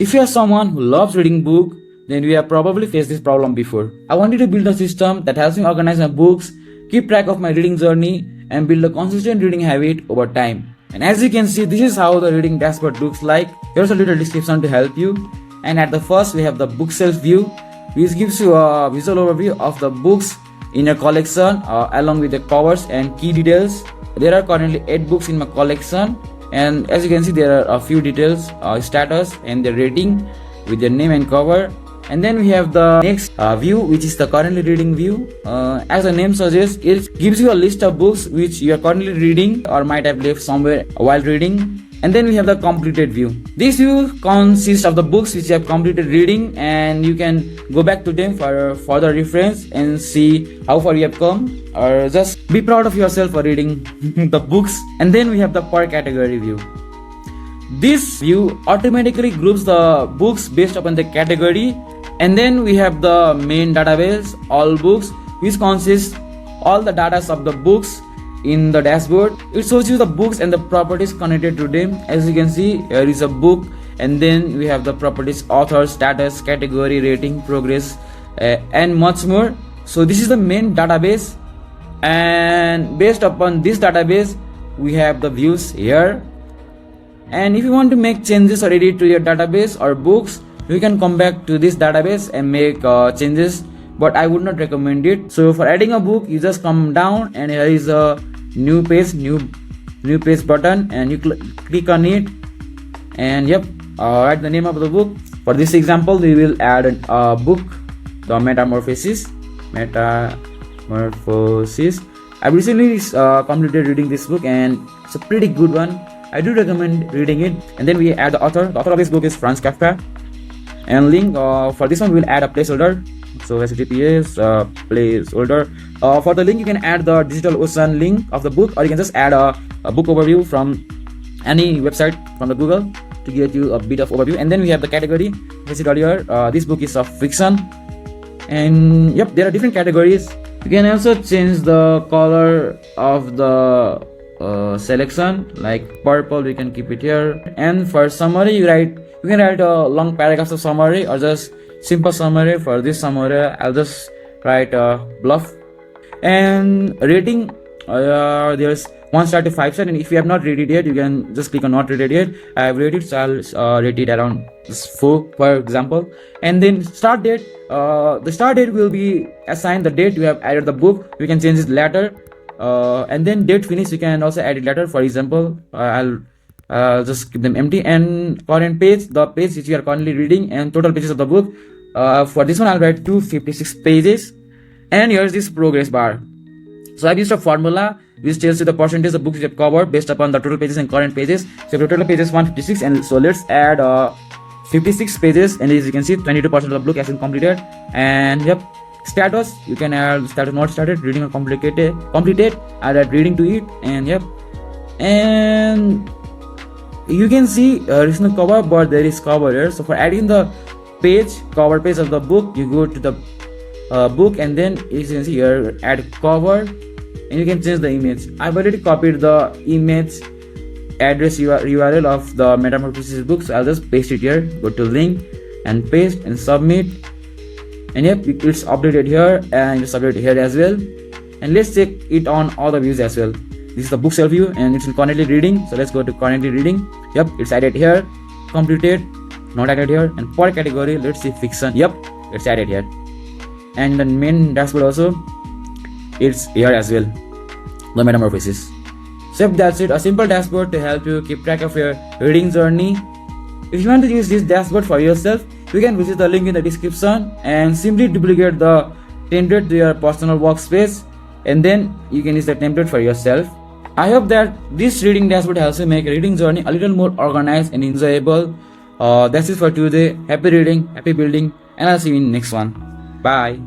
If you are someone who loves reading book, then you have probably faced this problem before. I wanted to build a system that helps me organize my books, keep track of my reading journey, and build a consistent reading habit over time. And as you can see, this is how the reading dashboard looks like. Here's a little description to help you. And at the first, we have the bookshelf view, which gives you a visual overview of the books in your collection along with the covers and key details. There are currently 8 books in my collection, and as you can see, there are a few details, status and the rating with their name and cover. And then we have the next view, which is the currently reading view. As the name suggests, it gives you a list of books which you are currently reading or might have left somewhere while reading. And then we have the completed view. This view consists of the books which you have completed reading, and you can go back to them for further reference and see how far you have come, or just be proud of yourself for reading the books. And then we have the per category view. This view automatically groups the books based upon the category. And then we have the main database, all books, which consists all the data of the books in the dashboard. It shows you the books and the properties connected to them. As you can see, here is a book, and then we have the properties, author, status, category, rating, progress, and much more. So this is the main database, and based upon this database, we have the views here. And if you want to make changes or edit to your database or books, you can come back to this database and make changes, but I would not recommend it. So for adding a book, you just come down, and here is a new page button, and you click on it, and write the name of the book. For this example, we will add a book, the Metamorphosis. I recently completed reading this book, and it's a pretty good one. I do recommend reading it. And then we add the author. The author of this book is Franz Kafka. And link, for this one we will add a placeholder. So HTTPS placeholder. For the link, you can add the DigitalOcean link of the book, or you can just add a book overview from any website from the Google to get you a bit of overview. And then we have the category. As I said earlier, this book is of fiction. And there are different categories. You can also change the color of the selection, like purple, we can keep it here. And for summary, you can write a long paragraphs of summary or just simple summary. For this summary, I'll just write a bluff. And rating, there's 1 star to 5 star, and if you have not rated yet, you can just click on not rated yet. I have rated, so I'll rate it around 4, for example. And then start date, the start date will be assigned the date you have added the book. You can change it later. And then date finish, you can also add it later. For example, I'll just keep them empty. And current page, the page which you are currently reading, and total pages of the book. For this one, I'll write 256 pages. And here's this progress bar. So I've used a formula which tells you the percentage of books you have covered based upon the total pages and current pages. So the total pages 156, and so let's add 56 pages, and as you can see, 22% of the book has been completed. And status, you can add status not started, reading or completed, add reading to it. And and you can see there is no cover, but there is cover here. So for adding the cover page of the book, you go to the book, and then as you can see here, add cover, and you can change the image. I've already copied the image address URL of the Metamorphosis book, so I'll just paste it here. Go to link and paste and submit. And it's updated here, and it's updated here as well. And let's check it on all the views as well. This is the bookshelf view, and it's in currently reading. So let's go to currently reading. It's added here, completed, not added here. And per category, let's see fiction. It's added here. And the main dashboard also, it's here as well, the Metamorphosis. So that's it, a simple dashboard to help you keep track of your reading journey. If you want to use this dashboard for yourself, you can visit the link in the description and simply duplicate the template to your personal workspace, and then you can use the template for yourself. I hope that this reading dashboard helps you make a reading journey a little more organized and enjoyable. That's it for today. Happy reading, happy building, and I'll see you in the next one. Bye.